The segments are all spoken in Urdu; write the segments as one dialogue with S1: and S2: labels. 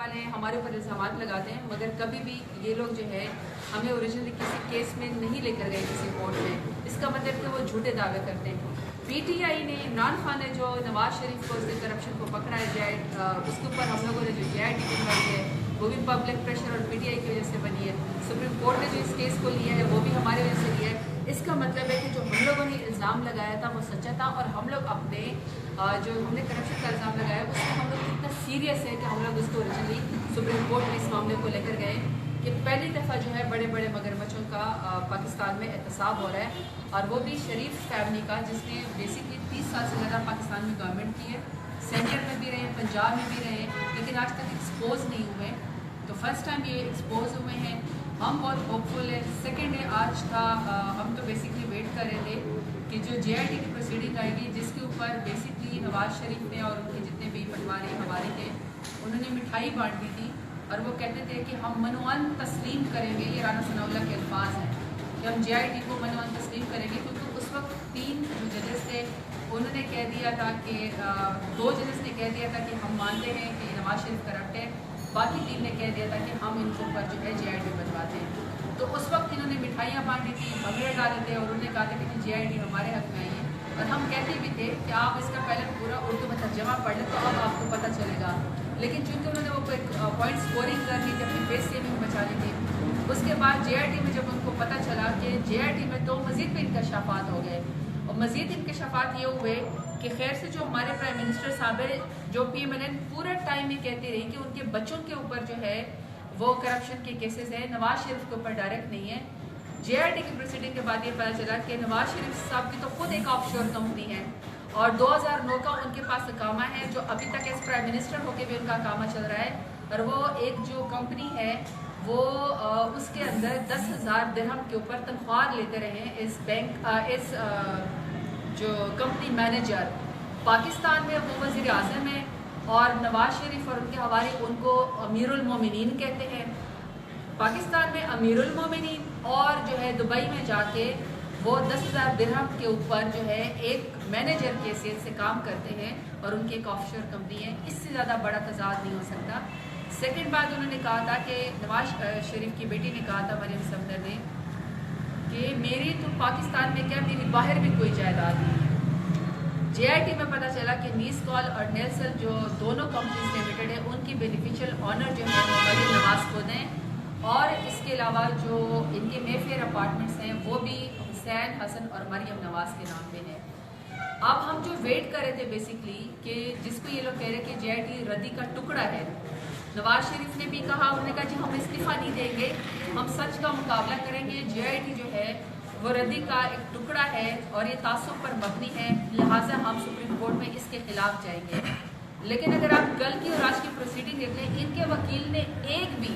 S1: والے ہیں, ہمارے اوپر الزامات لگاتے ہیں, مگر کبھی بھی یہ لوگ جو ہے ہمیں اوریجنلی کسی کیس میں نہیں لے کر گئے کسی کورٹ میں. اس کا مطلب کہ وہ جھوٹے دعوے کرتے ہیں. پی ٹی آئی نے عمران خان نے جو نواز شریف کو اس کرپشن کو پکڑا ہے, اس کے اوپر ہم لوگوں نے جو جے آئی ٹی بنوائی ہے وہ بھی پبلک پریشر اور پی ٹی آئی کی وجہ سے بنی ہے. سپریم کورٹ نے جو اس کیس کو لیا ہے وہ بھی ہماری وجہ سے لیا ہے. اس کا مطلب ہے کہ جو ہم لوگوں نے الزام لگایا تھا وہ سچا تھا, اور ہم لوگ اپنے جو ہم نے کرپشن کا الزام لگایا اس میں ہم لوگ اتنا سیریس ہے کہ ہم لوگ اس کو اوریجنلی سپریم کورٹ میں اس معاملے کو لے کر گئے کہ پہلی دفعہ جو ہے بڑے بڑے مگرمچھوں کا پاکستان میں احتساب ہو رہا ہے, اور وہ بھی شریف فیملی کا جس نے بیسکلی 30 سال سے زیادہ پاکستان میں گورنمنٹ کی ہے, سینٹر میں بھی رہے ہیں, پنجاب میں بھی رہے ہیں, لیکن آج تک ایکسپوز نہیں ہوئے. تو فرسٹ ٹائم یہ ایکسپوز ہوئے ہیں. ہم بہت ہوپفل ہیں. سیکنڈ ہے آج تھا, ہم تو بیسکلی ویٹ کر رہے تھے کہ جو جے آئی ٹی کی پروسیڈنگ آئے گی جس کے اوپر بیسکلی نواز شریف نے اور ان کے جتنے بھی پٹواری ہمارے تھے انہوں نے مٹھائی بانٹ دی تھی, اور وہ کہتے تھے کہ ہم منوان تسلیم کریں گے. یہ رانا ثناء اللہ کے الفاظ ہیں کہ ہم جے آئی ٹی کو منوان تسلیم کریں گے, کیونکہ اس وقت 3 جو ججز تھے انہوں نے کہہ دیا تھا کہ 2 ججز نے کہہ دیا تھا کہ ہم مانتے ہیں کہ نواز شریف کرپٹ ہے, باقی 3 نے کہہ دیا تھا کہ ہم ان کے اوپر جو ہے جے آئی ٹی بنواتے ہیں. تو اس وقت انہوں نے مٹھائیاں بانٹی تھی, بھنگڑے ڈالے تھے, اور انہوں نے کہا تھا کہ جے آئی ٹی ہمارے حق میں آئی ہے. اور ہم کہتے بھی تھے کہ آپ اس کا پہلے پورا اردو میں ترجمہ پڑھ لیں تو اب آپ کو پتہ چلے گا. لیکن چونکہ انہوں نے وہ پوائنٹ اسکورنگ کر لی تھی, اپنی فیس سیونگ بچا لی تھی, اس کے بعد جے آئی ٹی میں جب ان کو پتہ چلا کہ جے آئی ٹی میں تو مزید بھی انکشافات ہو گئے, اور مزید انکشافات یہ ہوئے کہ خیر سے جو ہمارے پرائم منسٹر صاحب ہے, جو پی ایم ایل این پورا ٹائم یہ کہتی رہی کہ ان کے بچوں کے اوپر جو ہے وہ کرپشن کے کیسز ہیں, نواز شریف کے اوپر ڈائریکٹ نہیں ہے. جے آئی ٹی کی پروسیڈنگ کے بعد یہ پتہ چلا کہ نواز شریف صاحب کی تو خود ایک آف شور کمپنی ہے, اور 2009 کا ان کے پاس اقامہ ہے جو ابھی تک ایز پرائم منسٹر ہو کے بھی ان کا اقامہ چل رہا ہے. اور وہ ایک جو کمپنی ہے وہ اس کے اندر 10,000 درہم کے اوپر تنخواہ لیتے رہے اس بینک اس جو کمپنی مینیجر. پاکستان میں وہ وزیر اعظم ہے, اور نواز شریف اور ان کے حوالے ان کو امیر المومنین کہتے ہیں. پاکستان میں امیر المومنین, اور جو ہے دبئی میں جا کے وہ 10,000 درہم کے اوپر جو ہے ایک مینیجر کی حیثیت سے کام کرتے ہیں, اور ان کی ایک آف شور کمپنی ہے. اس سے زیادہ بڑا تضاد نہیں ہو سکتا. سیکنڈ بات انہوں نے کہا تھا کہ نواز شریف کی بیٹی نے کہا تھا مریم صفدر نے کہ میری تو پاکستان میں کیا میری باہر بھی کوئی جائیداد نہیں ہے. جے آئی ٹی میں پتہ چلا کہ نیس کال اور نیلسن جو دونوں کمپنیز لمیٹڈ ہیں ان کی بینیفیشل آنر جو ہے وہ مریم نواز خود ہیں, اور اس کے علاوہ جو ان کے مے فیئر اپارٹمنٹس ہیں وہ بھی حسین حسن اور مریم نواز کے نام پہ ہیں. اب ہم جو ویٹ کر رہے تھے بیسکلی کہ جس کو یہ لوگ کہہ رہے کہ جے آئی ٹی ردی کا ٹکڑا ہے, نواز شریف نے بھی کہا, انہوں نے کہا جی ہم استعفیٰ نہیں دیں گے, ہم سچ کا مقابلہ کریں گے. جے آئی ٹی جو ہے وہ ردی کا ایک ٹکڑا ہے اور یہ تعصب پر مبنی ہے, لہٰذا ہم سپریم کورٹ میں اس کے خلاف جائیں گے. لیکن اگر آپ کل کی اور آج کی پروسیڈنگ دیکھ لیں, ان کے وکیل نے ایک بھی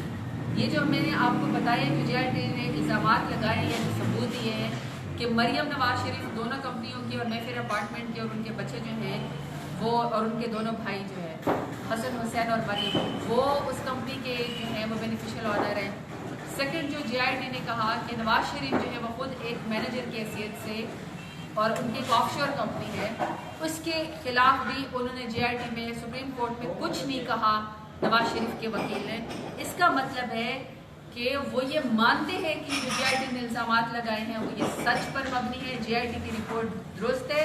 S1: یہ جو میں نے آپ کو بتایا کہ جے آئی ٹی نے الزامات لگائے ہیں, جو ثبوت دیے ہیں کہ مریم نواز شریف دونوں کمپنیوں کی اور میفیر اپارٹمنٹ کے اور ان کے بچے جو ہیں وہ اور ان کے دونوں بھائی جو ہے حسن حسین اور مریم وہ اس کمپنی کے جو ہیں وہ بینیفیشل آنر ہیں. سیکنڈ جو جے آئی ٹی نے کہا کہ نواز شریف جو ہے وہ خود ایک مینیجر کی حیثیت سے اور ان کی ایک آف شور کمپنی ہے, اس کے خلاف بھی انہوں نے جے آئی ٹی میں سپریم کورٹ میں کچھ نہیں کہا نواز شریف کے وکیل نے. اس کا مطلب ہے کہ وہ یہ مانتے ہیں کہ جو جے آئی ٹی نے الزامات لگائے ہیں وہ یہ سچ پر مبنی ہے, جے آئی ٹی کی رپورٹ درست ہے.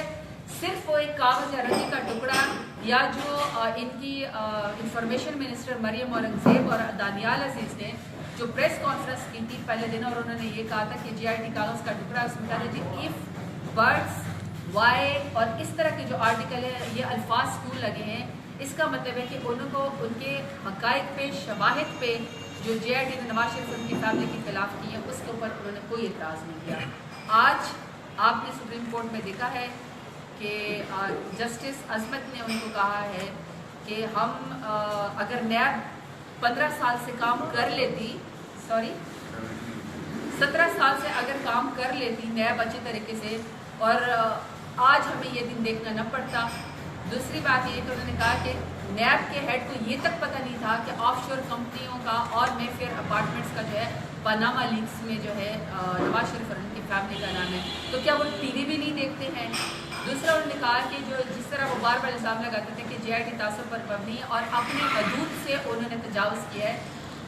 S1: صرف وہ ایک کاغذ یا رسی کا ٹکڑا یا جو ان کی انفارمیشن منسٹر مریم اورنگزیب اور دانیال عزیز نے جو پریس کانفرنس کی تھی پہلے دن, اور انہوں نے یہ کہا تھا کہ جے آئی ٹی کاغذ کا ٹکڑا, اس میں کہا تھا جی ایف برڈس وائی اور اس طرح کے جو آرٹیکل ہے یہ الفاظ کیوں لگے ہیں. اس کا مطلب ہے کہ ان کو ان کے حقائق پہ شواہد پہ جو جے آئی ٹی نے نواز شریف ان کی فیملی کے خلاف کی ہے اس کے اوپر انہوں نے کوئی اعتراض نہیں کیا. آج آپ نے سپریم کورٹ میں دیکھا ہے کہ جسٹس عظمت نے ان کو کہا ہے کہ ہم اگر نیب 15 سال سے کام کر لیتی 17 سال سے اگر کام کر لیتی نیب اچھے طریقے سے, اور آج ہمیں یہ دن دیکھنا نہ پڑتا. دوسری بات یہ کہ انہوں نے کہا کہ نیب کے ہیڈ کو یہ تک پتہ نہیں تھا کہ آف شور کمپنیوں کا اور مے فیئر اپارٹمنٹس کا جو ہے پاناما لیکس میں جو ہے نواز شریف اور ان کی فیملی کا نام ہے. تو کیا وہ ٹی وی بھی نہیں دیکھتے ہیں؟ دوسرا انہوں نے کہا کہ جو جس طرح وہ بار بار الزام لگاتے تھے کہ جے آئی ٹی تعصب پر مبنی اور اپنے حدود سے انہوں نے تجاوز کیا ہے،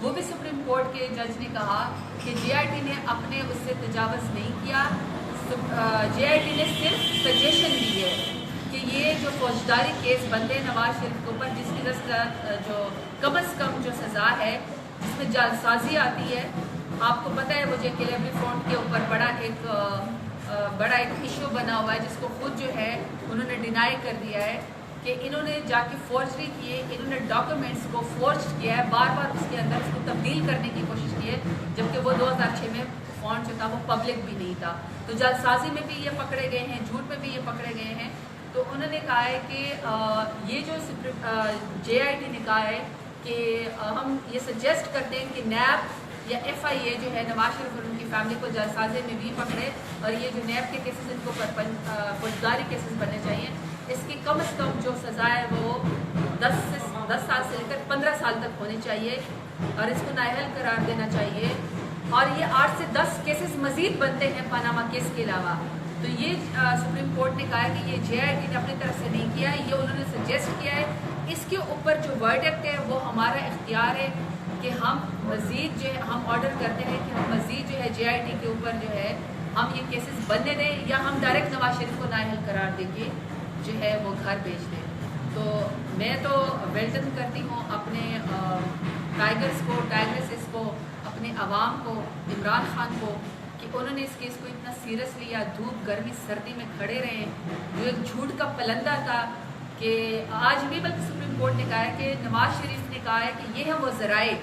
S1: وہ بھی سپریم کورٹ کے جج نے کہا کہ جے آئی ٹی نے اپنے اس سے تجاوز نہیں کیا. جے آئی ٹی نے صرف سجیشن دی ہے کہ یہ جو فوجداری کیس بندے نواز شریف کے اوپر جس کی جو کم از کم جو سزا ہے جس میں جعلسازی آتی ہے، آپ کو پتہ ہے وہ جے کے لیبری فرونٹ کے اوپر بڑا ایک ایشو بنا ہوا ہے جس کو خود جو ہے انہوں نے ڈینائی کر دیا ہے کہ انہوں نے جا کے فورجری کی ہے، انہوں نے ڈاکومنٹس کو فورج کیا ہے، بار بار اس کے اندر اس کو تبدیل کرنے کی کوشش کی ہے، جبکہ وہ 2006 میں فونٹ جو تھا وہ پبلک بھی نہیں تھا. تو جعلسازی میں بھی یہ پکڑے گئے ہیں، جھوٹ میں بھی یہ پکڑے گئے ہیں. تو انہوں نے کہا ہے کہ یہ جو جے آئی ٹی نے کہا ہے کہ ہم یہ سجیسٹ کرتے ہیں کہ نیب یا ایف آئی اے جو ہے نواز شریف اور ان کی فیملی کو جعلسازی میں بھی پکڑے، اور یہ جو نیب کے کیسز ان کو فوجداری کیسز بننے چاہیے. اس کی کم از کم جو سزا ہے وہ 10 سال سے لے کر 15 سال تک ہونی چاہیے اور اس کو نااہل قرار دینا چاہیے. اور یہ 8 سے 10 کیسز مزید بنتے ہیں پاناما کیس کے علاوہ. تو یہ سپریم کورٹ نے کہا ہے کہ یہ جے آئی ٹی نے اپنی طرف سے نہیں کیا ہے، یہ انہوں نے سجیسٹ کیا ہے. اس کے اوپر جو ورڈکٹ ہے وہ ہمارا اختیار ہے کہ ہم مزید جو ہے ہم آرڈر کرتے ہیں کہ ہم مزید جو ہے جے آئی ٹی کے اوپر جو ہے ہم یہ کیسز بننے دیں یا ہم ڈائریکٹ نواز شریف کو نااہل قرار دے کے جو ہے وہ گھر بھیج دیں. تو میں تو ویلکم کرتی ہوں اپنے ٹائگرز کو، ٹائگریسز کو، اپنے عوام کو، عمران خان کو کہ انہوں نے اس کیس کو اتنا سیریس لیا، دھوپ گرمی سردی میں کھڑے رہے. جو ایک جھوٹ کا پلندہ تھا کہ آج بھی بلکہ سپریم کورٹ نے کہا ہے کہ نواز شریف نے کہا ہے کہ یہ ہے وہ ذرائع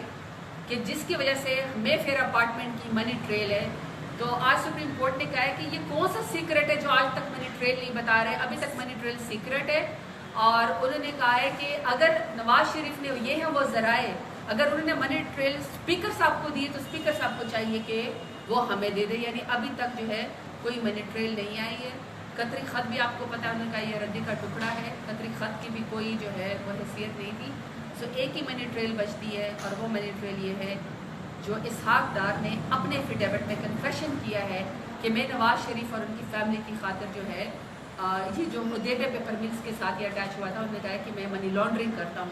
S1: کہ جس کی وجہ سے مے فیئر اپارٹمنٹ کی منی ٹریل ہے. تو آج سپریم کورٹ نے کہا ہے کہ یہ کون سا سیکرٹ ہے جو آج تک منی ٹریل نہیں بتا رہے، ابھی تک منی ٹریل سیکرٹ ہے. اور انہوں نے کہا ہے کہ اگر نواز شریف نے یہ ہے وہ ذرائع، اگر انہوں نے منی ٹریل اسپیکر صاحب کو دیے تو اسپیکر صاحب کو چاہیے کہ وہ ہمیں دے دے. یعنی ابھی تک جو ہے کوئی منی ٹریل نہیں آئی ہے. قطری خط بھی آپ کو پتہ ہے انہوں نے کہا یہ ردی کا ٹکڑا ہے، قطری خط کی بھی کوئی جو ہے وہ حیثیت نہیں تھی. سو ایک ہی منی ٹریل بچتی ہے اور وہ منی ٹریل یہ ہے جو اسحاق ڈار نے اپنے ایفیڈیوٹ میں کنفیشن کیا ہے کہ میں نواز شریف اور ان کی فیملی کی خاطر جو ہے یہ جو حدیبیہ پیپر ملز کے ساتھ یہ اٹیچ ہوا تھا، انہوں نے کہا ہے کہ میں منی لانڈرنگ کرتا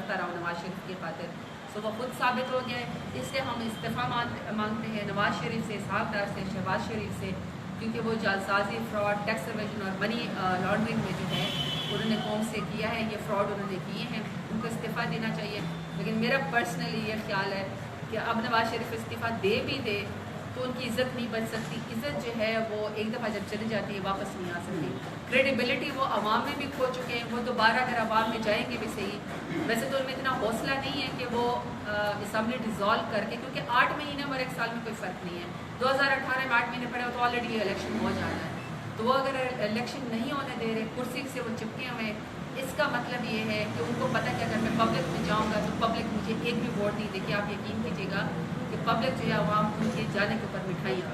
S1: رہا ہوں نواز شریف کی خاطر. سو وہ خود ثابت ہو گیا ہے. اس لیے ہم استعفیٰ مانگتے ہیں نواز شریف سے، اسحاق ڈار سے، شہباز شریف سے، کیونکہ وہ جعلسازی، فراڈ، ٹیکس ایویژن اور منی لانڈرنگ میں جو ہے انہوں نے قوم سے کیا ہے، یہ فراڈ انہوں نے کیے ہیں، ان کو استعفیٰ دینا چاہیے. لیکن میرا پرسنلی یہ خیال ہے کہ اب نواز شریف استعفیٰ دے بھی دے تو ان کی عزت نہیں بچ سکتی. عزت جو ہے وہ ایک دفعہ جب چلی جاتی ہے واپس نہیں آ سکتی. کریڈیبلٹی وہ عوام میں بھی کھو چکے ہیں. وہ دوبارہ اگر عوام میں جائیں گے بھی صحیح، ویسے تو ان میں اتنا حوصلہ نہیں ہے کہ وہ اسمبلی ڈیزالو کر کے، کیونکہ 8 مہینے اور 1 سال میں کوئی فرق نہیں ہے. 2018 میں 8 مہینے پڑے ہو تو آلریڈی یہ الیکشن ہو جانا ہے. تو وہ اگر الیکشن نہیں ہونے دے رہے، کرسی سے وہ چپکے ہوئے، اس کا مطلب یہ ہے کہ ان کو پتہ کہ اگر میں پبلک میں جاؤں گا تو پبلک مجھے ایک بھی ووٹ نہیں دے گی. آپ یقین کیجیے گا کہ پبلک جو ہے عوام ان کے جانے کے اوپر مٹھائیاں.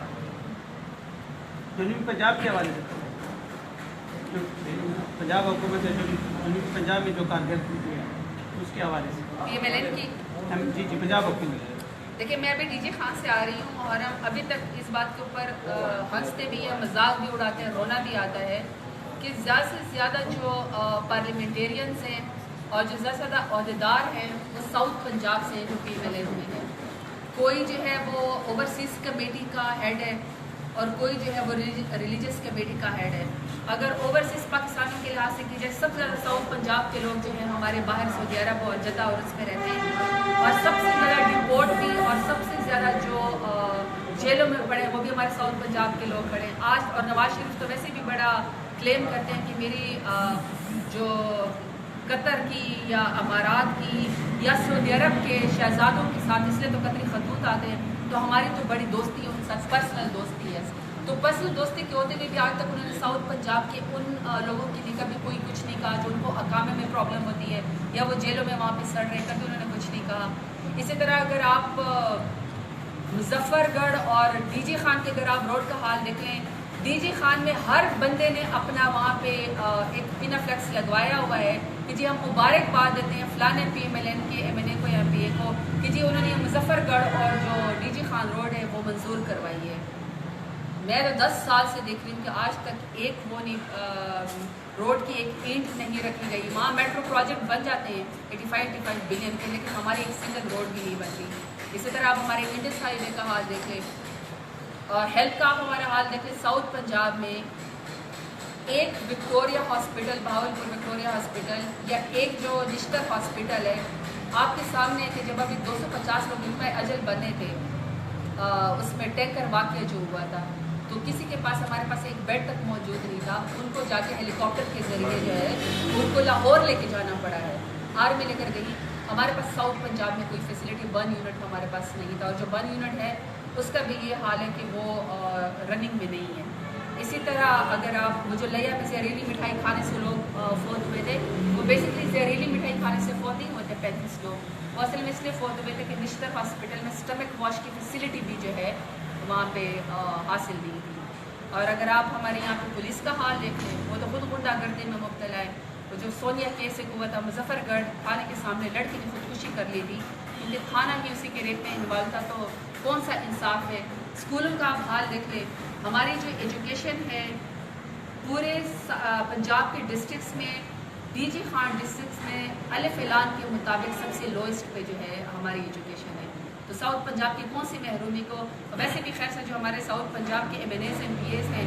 S2: جنوبی پنجاب کے حوالے سے پنجاب حکومت ہے، جنوبی پنجاب میں جو کارکردگی ہے اس کے حوالے سے
S1: پی ایم ایل این کی
S2: جی پنجاب حکومت.
S1: دیکھیں میں ابھی ڈی جے خان سے آ رہی ہوں اور ہم ابھی تک اس بات کے اوپر ہنستے بھی ہیں، مذاق بھی اڑاتے ہیں، رونا بھی آتا ہے کہ زیادہ سے زیادہ جو پارلیمنٹیرینز ہیں اور جو زیادہ سے زیادہ عہدیدار ہیں وہ ساؤتھ پنجاب سے ہیں جو پی ایم ایل این میں ہیں. کوئی جو ہے وہ اوورسیز کمیٹی کا ہیڈ ہے اور کوئی جو ہے وہ ریلیجس کمیٹی کا ہیڈ ہے. اگر اوورسیز پاکستانی کے لحاظ سے کی جائے، سب سے زیادہ ساؤتھ پنجاب کے لوگ جو ہیں ہمارے باہر سعودی عرب اور جدہ اور اس میں رہتے ہیں، اور سب سے زیادہ ڈپورٹ بھی اور سب سے زیادہ جو جیلوں میں پڑے وہ بھی ہمارے ساؤتھ پنجاب کے لوگ کھڑے ہیں آج. اور نواز شریف تو ویسے بھی بڑا کلیم کرتے ہیں کہ میری جو قطر کی یا امارات کی یا سعودی عرب کے شہزادوں کے ساتھ، اس لیے تو قطری خطوط آتے ہیں، تو ہماری تو بڑی دوستی ہے ان کے ساتھ، پرسنل دوستی ہے. تو پرسنل دوستی کے ہوتے ہوئے بھی آج تک انہوں نے ساؤتھ پنجاب کے ان لوگوں کے لیے کبھی کوئی کچھ نہیں کہا جو ان کو اقامے میں پرابلم ہوتی ہے یا وہ جیلوں میں وہاں پہ سڑ رہے ہیں، کبھی انہوں نے کچھ نہیں کہا. اسی طرح اگر آپ مظفر گڑھ اور ڈی جے خان کے اگر آپ روڈ کا حال دیکھیں، ڈی جے خان میں ہر بندے نے اپنا وہاں پہ ایک پنا فلیکس لگوایا ہوا ہے کہ جی ہم مبارکباد دیتے ہیں فلانے پی ایم ایل این کے ایم این اے کو یا پی اے کو کہ جی انہوں نے مظفر گڑھ اور جو ڈی جے خان روڈ ہے وہ منظور کروائی ہے. میں تو 10 سال سے دیکھ رہی ہوں کہ آج تک ایک وہ نہیں روڈ کی ایک اینٹ نہیں رکھی گئی. وہاں میٹرو پروجیکٹ بن جاتے ہیں 85 بلین کے, لیکن ہماری ایک سنگل روڈ بھی نہیں بنتی. اسی طرح آپ ہمارے انڈس ہائی وے کا حال دیکھ لیں, اور ہیلتھ کا آپ ہمارا حال دیکھ لیں. ساؤتھ پنجاب میں ایک Victoria hospital, Bahawalpur Victoria hospital, یا ایک جو نشتر ہاسپٹل ہے آپ کے سامنے, کہ جب ابھی 250 لوگ ان کا اجل بنے تھے اس میں ٹینکر واقعہ جو ہوا تھا, تو کسی کے پاس, ہمارے پاس ایک بیڈ تک موجود نہیں تھا. ان کو جا کے ہیلی کاپٹر کے ذریعے جو ہے ان کو لاہور لے کے جانا پڑا ہے, آرمی لے کر گئی. ہمارے پاس ساؤتھ پنجاب میں کوئی فیسلٹی, 1 یونٹ ہمارے پاس نہیں تھا, اور جو 1 یونٹ ہے اس کا بھی یہ حال ہے کہ وہ رننگ میں نہیں ہے. اسی طرح اگر آپ وہ جو لیا میں زہریلی مٹھائی کھانے سے لوگ فوت ہوئے تھے, وہ بیسکلی زہریلی مٹھائی کھانے سے فوت نہیں ہوتے 35 لوگ, وہ اصل میں اس لیے فوت ہوئے تھے کہ نشتر ہاسپٹل میں اسٹمک واش کی فیسلٹی بھی جو ہے وہاں پہ حاصل نہیں تھی. اور اگر آپ ہمارے یہاں پہ پولیس کا حال دیکھیں, وہ تو خود غنڈہ گردی میں مبتلا ہے. وہ جو سونیا کیس ایک ہوا تھا مظفر گڑھ تھانے کے سامنے, لڑکی نے خودکشی کر لی تھی کیونکہ تھانہ ہی اسی کے ریپ میں انوالو تھا, تو کون سا انصاف ہے. اسکولوں کا آپ حال دیکھ لیں, ہماری جو ایجوکیشن ہے پورے پنجاب کے ڈسٹرکٹس میں, ڈی جی خان ڈسٹرکٹس میں الف اعلان کے مطابق سب سے لوئسٹ پہ جو ہے ہماری ایجوکیشن ہے. تو ساؤتھ پنجاب کی کون سی محرومی کو, ویسے بھی خیر سے جو ہمارے ساؤتھ پنجاب کے M N As M P As ہیں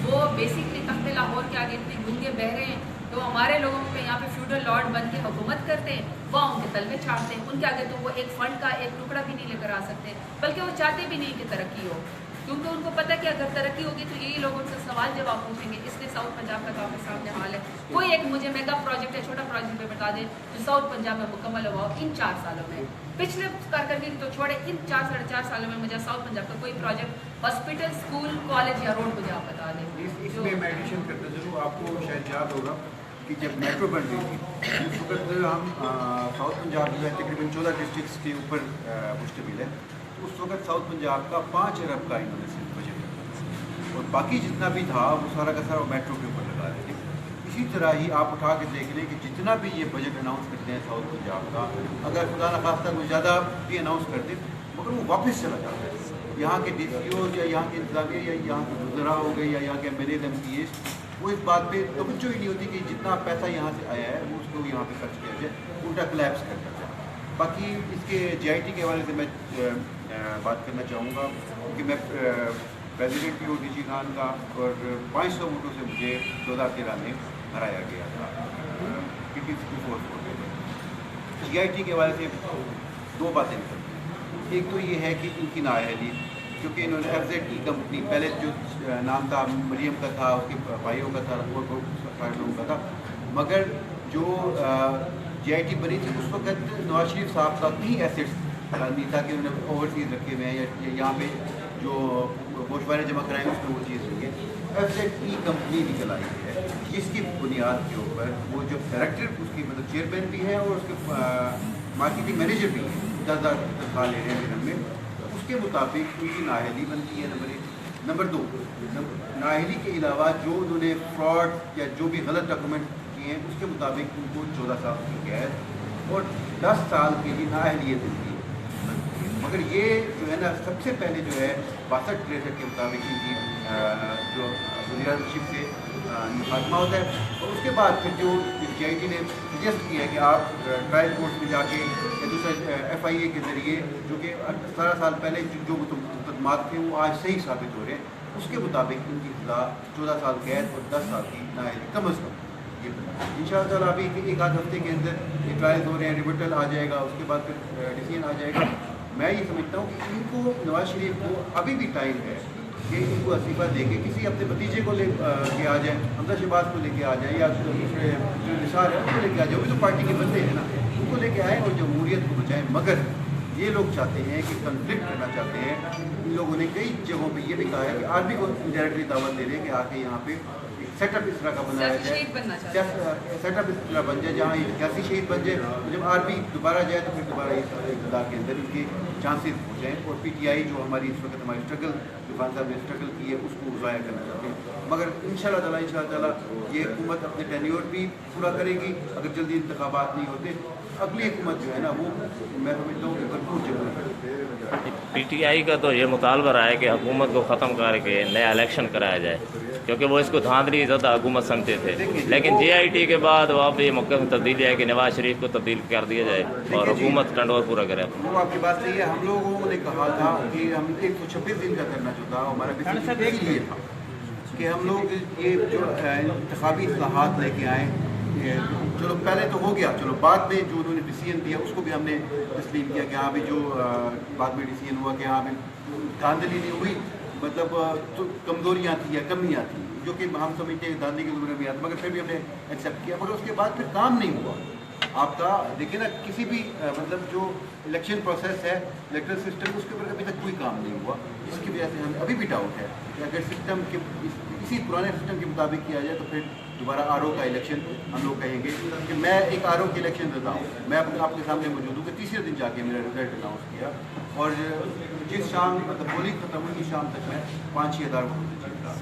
S1: وہ بیسکلی تخت لاہور کے آگے اتنے گنگے بہ رہے ہیں, تو ہمارے لوگوں پہ یہاں پہ فیوڈل لارڈ بن کے حکومت کرتے ہیں, وہ ان کے تلوے چھاڑتے ہیں. ان کے آگے تو وہ ایک فنڈ کا ایک ٹکڑا بھی نہیں لے کر آ سکتے, بلکہ وہ چاہتے بھی نہیں کہ ترقی ہو, کیونکہ ان کو پتہ کہ اگر ترقی ہوگی تو یہی لوگ ان سے سوال جواب پوچھیں گے. اس لیے ساؤتھ پنجاب کا تو آپ کے سامنے حال ہے. کوئی ایک مجھے میگا پروجیکٹ ہے, چھوٹا پروجیکٹ پہ بتا دیں جو ساؤتھ پنجاب میں مکمل ہوا ہو ان 4 سالوں میں. پچھلے کارکردگی تو چھوڑے, ان 4-4.5 سالوں میں مجھے ساؤتھ پنجاب کا کوئی پروجیکٹ, ہاسپٹل, اسکول, کالج یا روڈ مجھے آپ بتا دیں.
S3: اس میں میں ایڈیشن کرتا چلوں, آپ کو شاید یاد ہوگا کہ جب میٹرو بن رہی تھی اس وقت ہم ساؤتھ پنجاب جو ہے تقریباً 14 ڈسٹرکٹس کے اوپر مشتمل ہے, تو اس وقت ساؤتھ پنجاب کا 5 ارب کا انہوں نے صرف بجٹ رکھا, اور باقی جتنا بھی تھا وہ سارا کا سارا میٹرو کے اوپر لگا رہے تھے. اسی طرح ہی آپ اٹھا کے دیکھ لیں کہ جتنا بھی یہ بجٹ اناؤنس کرتے ہیں ساؤتھ پنجاب کا, اگر خدا نخواستہ کوئی زیادہ بھی اناؤنس کرتے مگر وہ واپس چلا جاتا ہے. یہاں کے ڈی سی او یا یہاں کے انتظامیہ یا یہاں کے وزراء ہو گئے یا یہاں کے M N As M P As, وہ اس بات پہ توجہ ہی نہیں ہوتی کہ جتنا پیسہ یہاں سے آیا ہے وہ اس کو یہاں پہ خرچ کیا جائے, الٹا کلیپس کر دیتا ہے. باقی اس کے جے آئی ٹی کے حوالے سے میں بات کرنا چاہوں گا, کیونکہ میں پریزیڈنٹ بھی ہوں ڈی جی خان کا, اور 500 ووٹوں سے مجھے 2013 میں ہرایا گیا تھا جی آئی ٹی کے حوالے سے 2 باتیں نکلتی ہیں. ایک تو یہ ہے کہ ان کی نااہلی, کیونکہ انہوں نے ایف زیڈ کی کمپنی, پہلے جو نام تھا مریم کا تھا, اس کے بھائیوں کا تھا, سارے لوگوں کا تھا, مگر جو جے آئی ٹی بنی تھی اس وقت نواز شریف صاحب کا کہیں ایسیٹس نہیں تھا کہ انہوں نے اوورسیز رکھے ہوئے ہیں یا یہاں پہ جو گوشوارے جمع کرائے ہیں اس میں وہ چیز ہوئی ہے. ایف زیڈ کی کمپنی نکل آئی ہے جس کی بنیاد کے اوپر وہ جو ڈائریکٹر اس کی مطلب چیئرمین بھی ہے اور اس کے مارکیٹنگ مینیجر بھی ہیں, 10,000 تنخواہ لے رہے ہیں دن میں. اس کے مطابق ان کی نااہلی بنتی ہے نمبر 1. نمبر 2, نااہلی کے علاوہ جو انہوں نے فراڈ یا جو بھی غلط ڈاکومنٹ کیے ہیں اس کے مطابق ان کو 14 سال کی قید اور 10 سال کی بھی نااہلیت ملتی ہے. مگر یہ جو ہے نا سب سے پہلے جو ہے 62-63 کے مطابق ان کی جو وزیر اعظم سے خاتمہ ہوتا ہے, اور اس کے بعد پھر جو جے آئی ٹی نے سجیسٹ کیا ہے کہ آپ ٹرائل کورٹ میں جا کے یا دوسرے ایف آئی اے کے ذریعے جو کہ 17 سال پہلے جو مقدمات تھے وہ آج صحیح ثابت ہو رہے ہیں, اس کے مطابق ان کی سزا 14 سال قید اور 10 سال کی نااہلی کم از کم. یہ ان شاء اللہ تعالیٰ ابھی 1 آدھ ہفتے کے اندر یہ ٹرائلز ہو رہے ہیں, ریبٹل آ جائے گا, اس کے بعد پھر ڈیسیژن آ جائے گا. میں یہ سمجھتا ہوں کہ ان کو نواز شریف کو ابھی بھی ٹائم ہے کہ ان کو استعفیٰ دے کے کسی اپنے بھتیجے کو لے کے آ جائیں, حمزہ شہباز کو لے کے آ جائیں, یا دوسرے جو نثار ہے ان کو لے کے آ جائیں, وہ بھی تو پارٹی کے بندے ہیں نا, ان کو لے کے آئیں اور جمہوریت کو بچائیں. مگر یہ لوگ چاہتے ہیں کہ کنفلکٹ کرنا چاہتے ہیں. ان لوگوں نے کئی جگہوں پہ یہ بھی کہا ہے کہ آرمی کو انڈائریکٹلی دعوت دے رہے ہیں کہ آ کے یہاں پہ سیٹ اپ اس طرح کا بنایا جائے, سیٹ اپ اس طرح بن جائے جہاں یہ سیاسی شہید بن جائے, جب آرمی دوبارہ جائے تو پھر دوبارہ اس اقتدار کے اندر ان کے چانسز ہو جائیں. اور پی ٹی آئی جو ہماری اس وقت ہماری اسٹرگل جو خان صاحب نے اسٹرگل کی ہے اس کو ضائع کرنا چاہتے ہیں. مگر ان شاء اللہ تعالیٰ یہ حکومت اپنے ٹینیور بھی پورا کرے گی اگر جلدی انتخابات نہیں ہوتے. اگلی حکومت جو ہے نا وہ میں سمجھتا ہوں کہ بھرپور جمہوریت
S4: پی ٹی آئی کا تو یہ مطالبہ رہا ہے کہ حکومت کو ختم کر کے نیا الیکشن کرایا جائے، کیونکہ وہ اس کو دھاندلی زدہ حکومت سمجھتے تھے، لیکن جے آئی ٹی کے بعد وہ اب یہ موقف میں تبدیلی ہے کہ نواز شریف کو تبدیل کر دیا جائے اور حکومت کنٹرول پورا کرے۔
S3: وہ آپ کی بات صحیح ہے، ہم لوگوں نے کہا تھا کہ ہم 126 دن کا کرنا جو تھا ہمارا بیسک یہ تھا کہ ہم لوگ یہ جو انتخابی اصلاحات لے کے آئیں، چلو پہلے تو ہو گیا، چلو بعد میں جو انہوں نے ڈیسیژن دیا اس کو بھی ہم نے تسلیم کیا کہ ہاں بھی جو بعد میں ڈیسیژن ہوا کہ ہاں بھی دھاندلی نہیں ہوئی، مطلب تو کمزوریاں تھیں یا کمیاں تھیں جو کہ ہم سمجھتے ہیں دھاندلی کی ضرورت نہیں آتی، مگر پھر بھی ہم نے ایکسیپٹ کیا، مگر اس کے بعد پھر کام نہیں ہوا۔ آپ کا دیکھیں نا کسی بھی مطلب جو الیکشن پروسیس ہے، الیکٹرل سسٹم، اس کے اوپر ابھی تک کوئی کام نہیں ہوا، جس کی وجہ سے ہم ابھی بھی ڈاؤٹ ہے کہ اگر سسٹم کے اسی پرانے سسٹم کے مطابق کیا جائے تو پھر دوبارہ آر او کا الیکشن ہم لوگ کہیں گے کہ میں ایک آر او کی الیکشن دیتا ہوں، میں آپ کے سامنے موجود ہوں کہ تیسرے دن جا کے میرا رزلٹ اناؤنس کیا اور جس شام مطلب پولنگ ختم ہوئی شام تک میں 5-6 ہزار ووٹوں سے جیتا،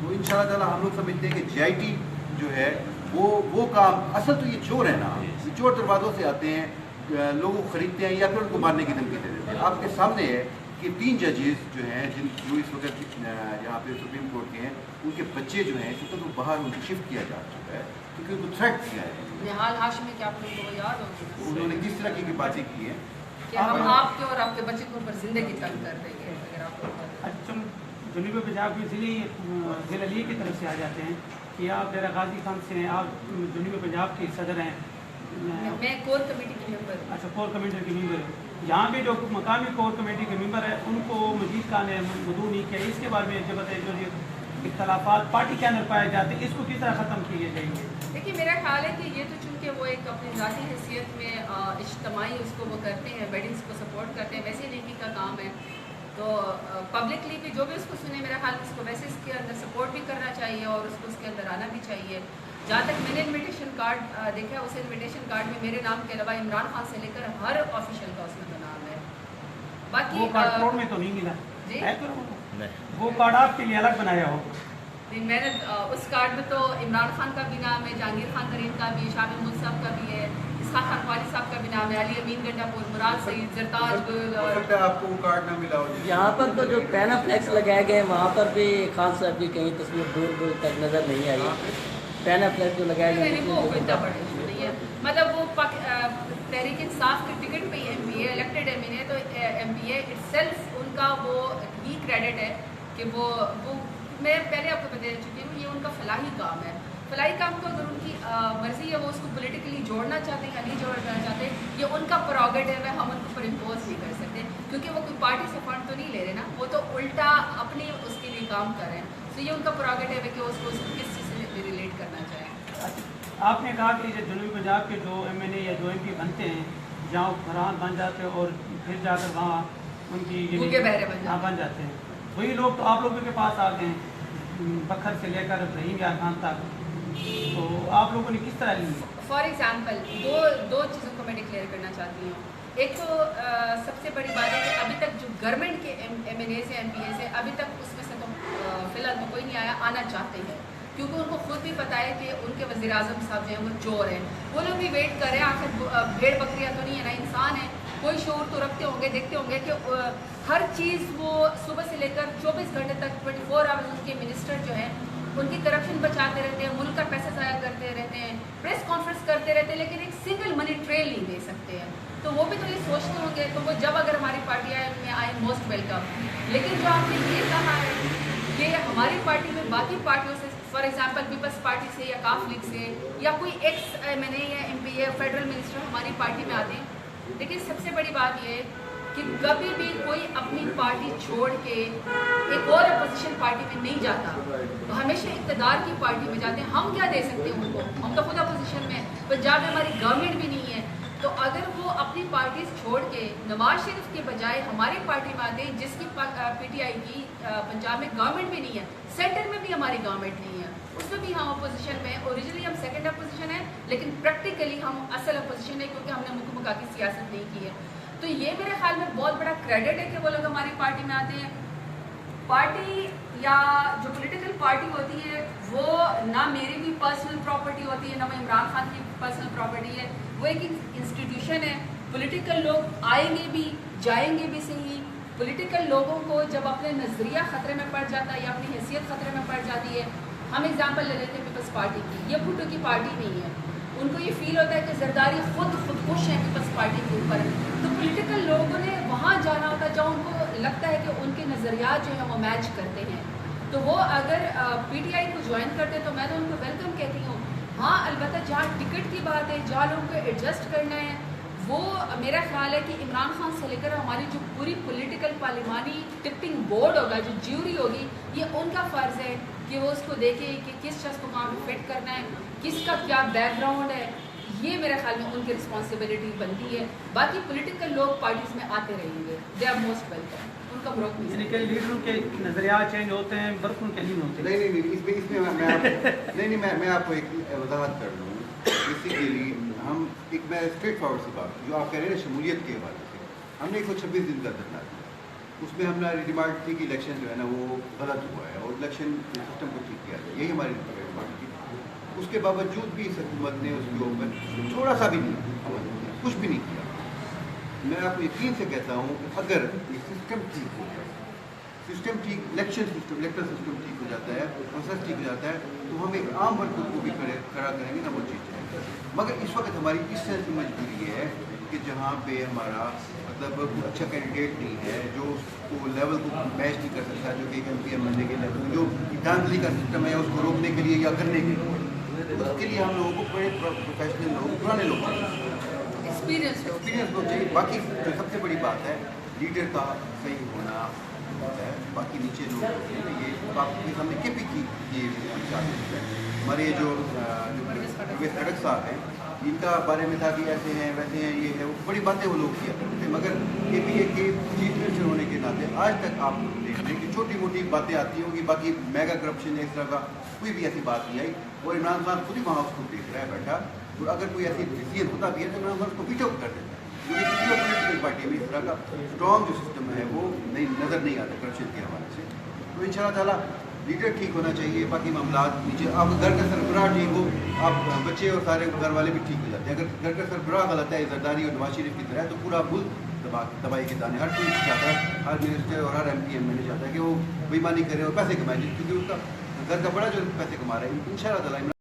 S3: تو ان شاء اللہ تعالیٰ ہم لوگ سمجھتے ہیں کہ جے آئی ٹی جو ہے وہ کام اصل تو یہ چور ہے نا، یہ چور دروازوں سے آتے ہیں، لوگوں کو خریدتے ہیں یا پھر ان کو مارنے کی دھمکی دے دیتے ہیں۔ آپ کے سامنے ہے کہ 3 ججز جو ہیں جو اس وقت یہاں پہ سپریم کورٹ کے ہیں، ان کے بچے جو ہیں اس وقت وہ باہر ان کو شفٹ کیا جا چکا ہے کیونکہ ان کو تھریٹ کیا ہے۔
S1: نہال ہاشمی کے آپ لوگوں کو یاد ہوگی
S3: انہوں نے کس طرح کی باتیں کی ہیں
S1: کہ ہم آپ کے اور آپ کے بچے کے اوپر زندگی تنگ کر دیں گے اگر آپ کو
S2: جنوبی پنجاب کے ضلع علی کی طرف سے آ جاتے ہیں کہ آپ ڈیرہ غازی خان سے ہیں، آپ جنوبی پنجاب کے صدر ہیں،
S1: میں کور کمیٹی کی ممبر ہوں۔
S2: اچھا کور کمیٹی کے ممبر ہیں، یہاں بھی جو مقامی کور کمیٹی کے ممبر ہیں ان کو مزید کا نے مدعو نہیں کیا، اس کے بارے میں جو بتائیں جو اختلافات پارٹی کے اندر پائے جاتے ہیں اس کو کس طرح ختم کیے جائیں گے؟
S1: دیکھیے میرا خیال ہے کہ یہ تو چونکہ وہ ایک اپنی ذاتی حیثیت میں اجتماعی اس کو وہ کرتے ہیں، ویڈنگس کو سپورٹ کرتے ہیں، ویسے نیکی کا کام ہے، تو پبلکلی بھی جو بھی اس کو سنے میرا خیال اس کو ویسے اس کے اندر سپورٹ بھی کرنا چاہیے اور اس کو اس کے اندر آنا بھی چاہیے۔ جہاں تک میں نے انویٹیشن کارڈ دیکھا ہے، اس انویٹیشن کارڈ میں میرے نام کے علاوہ عمران خان سے لے کر ہر آفیشیل کا اس میں نام ہے۔ باقی
S2: وہ کارڈ کوڈ میں تو نہیں ملا
S1: جی
S2: ہے تو وہ کارڈ آپ کے لیے الگ بنایا ہو؟
S1: میں نے اس کارڈ میں تو عمران خان کا بھی نام ہے، جہانگیر خان ترین کا بھی ہے، شاہ محمود صاحب کا بھی ہے، اسحاق خان خوالی صاحب کا بھی نام ہے، علی امین گنڈا پور، مراد سعید، زرتاج گل،
S3: ہو سکتا ہے آپ کو وہ کارڈ نہ ملا ہو۔
S5: یہاں پر تو جو پینا فلیکس لگائے گئے وہاں پر بھی خان صاحب کی کہیں تصویر دور دور تک نظر نہیں آئی، پینا فلیکس جو لگائے گئے
S1: نہیں وہ اتنا بڑا ایشو نہیں ہے، مطلب وہ تحریک انصاف کے ٹکٹ پہ ہی M P A elected M N A, تو M P A itself ان کا وہ ہی کریڈٹ ہے کہ وہ میں پہلے آپ کو بتا چکی ہوں، یہ ان کا فلاحی کام ہے، فلاحی کام کو اگر ان کی مرضی ہے وہ اس کو پولیٹیکلی جوڑنا چاہتے ہیں یا نہیں جوڑنا چاہتے، یہ ان کا پروگیٹو ہے، ہم ان کو پر امپوز نہیں کر سکتے کیونکہ وہ کوئی پارٹی سے فنڈ تو نہیں لے رہے نا، وہ تو الٹا اپنی اس کے لیے کام کر رہے ہیں، تو یہ ان کا پروگیٹو ہے کہ اس کو کس چیز سے ریلیٹ کرنا چاہیں۔
S2: آپ نے کہا کہ جنوبی پنجاب کے جو ایم این اے یا جو ایم پی بنتے ہیں جہاں وہ فرحان بن جاتے ہیں اور پھر جا کر وہاں ان کی بن جاتے ہیں، وہی لوگ تو آپ لوگوں کے پاس آ گئے ہیں بکھر سے لے کر رحیم یار خان تک، تو آپ لوگوں نے کس طرح لی؟
S1: فار ایگزامپل دو چیزوں کو میں ڈکلیئر کرنا چاہتی ہوں۔ ایک تو سب سے بڑی بات ہے کہ ابھی تک جو گورنمنٹ کے ایم این اے سے ایم پی اے سے ابھی تک اس میں سے تو فی الحال تو کوئی نہیں آیا، آنا چاہتے ہیں کیونکہ ان کو خود بھی پتہ ہے کہ ان کے وزیر اعظم صاحب جو ہیں وہ چور ہیں، وہ لوگ بھی ویٹ کر رہے ہیں، آخر بھیڑ بکریاں تو نہیں ہے نا، انسان ہے، کوئی شعور تو رکھتے ہوں گے، دیکھتے ہوں گے کہ ہر چیز وہ صبح سے لے کر 24 گھنٹے تک 24 آورز ان کے منسٹر جو ہیں ان کی کرپشن بچاتے رہتے ہیں، ملک کا پیسہ ضائع کرتے رہتے ہیں، پریس کانفرنس کرتے رہتے ہیں، لیکن ایک سنگل منی ٹریل نہیں دے سکتے ہیں، تو وہ بھی تو یہ سوچتے ہوں گے، تو وہ جب اگر ہماری پارٹی آئے میں آئی موسٹ ویلکم، لیکن جو آپ نے یہ کہا ہے کہ ہماری پارٹی میں باقی پارٹیوں سے فار ایگزامپل پیپلز پارٹی سے یا کاف لیگ سے یا کوئی ایکس ایم این اے یا ایم پی اے فیڈرل منسٹر ہماری پارٹی میں آتے ہیں، لیکن سب سے بڑی بات یہ ہے کہ کبھی بھی کوئی اپنی پارٹی چھوڑ کے ایک اور اپوزیشن پارٹی میں نہیں جاتا، وہ ہمیشہ اقتدار کی پارٹی میں جاتے ہیں۔ ہم کیا دے سکتے ہیں ان کو، ہم تو خود اپوزیشن میں، پنجاب میں ہماری گورنمنٹ بھی نہیں ہے، تو اگر وہ اپنی پارٹیز چھوڑ کے نواز شریف کے بجائے ہماری پارٹی میں آتے ہیں جس کی پی ٹی آئی کی پنجاب میں گورنمنٹ بھی نہیں ہے، سینٹر میں بھی ہماری گورنمنٹ نہیں ہے، اس میں بھی ہم اپوزیشن میں، اوریجنلی ہم سیکنڈ اپوزیشن ہے لیکن پریکٹیکلی ہم اصل اپوزیشن ہے کیونکہ ہم نے ملک مکا کی سیاست نہیں کی ہے، تو یہ میرے خیال میں بہت بڑا کریڈٹ ہے کہ وہ لوگ ہماری پارٹی میں آتے ہیں۔ پارٹی یا جو پولیٹیکل پارٹی ہوتی ہے وہ نہ میری بھی پرسنل پراپرٹی ہوتی ہے نہ عمران خان کی پرسنل پراپرٹی ہے، وہ ایک انسٹیٹیوشن ہے، پولیٹیکل لوگ آئیں گے بھی جائیں گے بھی صحیح، پولیٹیکل لوگوں کو جب اپنے نظریہ خطرے میں پڑ جاتا ہے یا اپنی حیثیت خطرے میں پڑ جاتی ہے، ہم اگزامپل لے لیتے ہیں پیپلز پارٹی کی، یہ بھٹو کی پارٹی نہیں ہے، ان کو یہ فیل ہوتا ہے کہ زرداری خودکش ہے پیپلز پارٹی کے اوپر، تو پولیٹیکل لوگوں نے وہاں جانا ہوتا ہے جہاں ان کو لگتا ہے کہ ان کے نظریات جو ہیں وہ میچ کرتے ہیں، تو وہ اگر پی ٹی آئی کو جوائن کرتے تو میں تو ان کو ویلکم کہتی ہوں۔ ہاں البتہ جہاں ٹکٹ کی بات ہے، جہاں لوگوں کو ایڈجسٹ کرنا ہے، وہ میرا خیال ہے کہ عمران خان سے لے کر ہماری جو پوری پولیٹیکل پارلیمانی ٹپنگ بورڈ ہوگا، جو جیوری ہوگی، یہ ان کا فرض ہے کہ وہ اس کو دیکھے کہ کس شخص کو کہاں پہ فٹ کرنا ہے، کس کا کیا بیک گراؤنڈ ہے، یہ میرے خیال میں ان کی رسپانسبلٹی بنتی ہے۔ باقی پولیٹیکل لوگ پارٹیز میں آتے رہیں گے، دے آر موسٹ ویلکم، ان کا بروک نہیں
S2: یعنی کہ لیڈروں کے نظریات چینج ہوتے ہیں، برقوں کے نہیں ہوتے۔
S3: نہیں میں آپ کو ایک وضاحت کر دوں بیسیکلی ہم ایک میں اسٹریٹ فارورڈ سی بات جو آپ کہہ رہے ہیں شمولیت کے حوالے سے، ہم نے 126 دن کا دھرنا دیا، اس میں ہماری ڈیمانڈ تھی کہ الیکشن جو ہے نا وہ غلط ہوا ہے اور الیکشن سسٹم کو ٹھیک کیا جائے، یہی ہماری ڈیمانڈ تھی۔ اس کے باوجود بھی اس حکومت نے اس کے اوپر تھوڑا سا بھی نہیں، کچھ بھی نہیں کیا۔ میں آپ کو یقین سے کہتا ہوں کہ اگر یہ سسٹم ٹھیک ہو جائے، سسٹم ٹھیک، الیکٹرل سسٹم ٹھیک ہو جاتا ہے، پروسیس ٹھیک ہو جاتا ہے، تو ہم ایک عام ورکر کو بھی کھڑا کریں گے نا، وہ چیز ہے۔ مگر اس وقت ہماری اس سینس کی مجبوری یہ ہے کہ جہاں پہ ہمارا مطلب کوئی اچھا کینڈیڈیٹ نہیں ہے، جو اس کو لیول کو میچ نہیں کر سکتا، جو کہ ایک ایم پی ایم بننے کے لیول، جو دھاندلی کا سسٹم ہے اس کو روکنے کے لیے یا کرنے کے لیے، اس کے لیے ہم لوگوں کو بڑے پروفیشنل لوگ، پرانے لوگ چاہیے، ایکسپیرینس لوگ چاہیے۔ باقی جو سب سے بڑی بات ہے لیڈر کا صحیح ہونا ہوتا ہے، باقی نیچے لوگ ہوتے ہیں، یہ باقی ہم نے کے پی کی یہ چاہتے ہیں۔ ہمارے جو پرویز خٹک صاحب ہیں، ان کا بارے میں تھا کہ ایسے ہیں ویسے ہیں، یہ ہے، وہ بڑی باتیں وہ لوگ کیا کرتے تھے، مگر کے پی اے کے چیف منسٹر ہونے کے ناطے آج تک آپ دیکھ رہے ہیں کہ چھوٹی موٹی باتیں آتی ہوں گی، باقی میگا کرپشن اس طرح کا کوئی بھی ایسی بات نہیں آئی، اور عمران خان خود ہی وہاں اس کو دیکھ رہا ہے بیٹھا، اور اگر کوئی ایسی ڈیسیژن ہوتا بھی ہے تو عمران خان اس کو ویٹو کر دیتا ہے۔ کیونکہ کسی اور پولیٹیکل پارٹی میں اس طرح کا اسٹرانگ جو سسٹم ہے وہ نظر نہیں آتا کرپشن کے حوالے سے۔ تو ان شاء اللہ تعالیٰ لیڈر ٹھیک ہونا چاہیے، باقی معاملات نیچے، آپ گھر کا سربراہ ٹھیک ہو، آپ بچے اور سارے گھر والے بھی ٹھیک ہو جاتے ہیں۔ اگر گھر کا سربراہ غلط ہے، زرداری اور نواز شریف کی طرح ہے، تو پورا ملک تباہی کے دانے، ہر کوئی چاہتا ہے، ہر منسٹر اور ہر M P M L A چاہتا ہے کہ وہ بےایمانی کرے اور پیسے کمائے، کیونکہ اس کا گھر کا بڑا جو پیسے کما رہا ہے۔ ان شاء اللہ تعالیٰ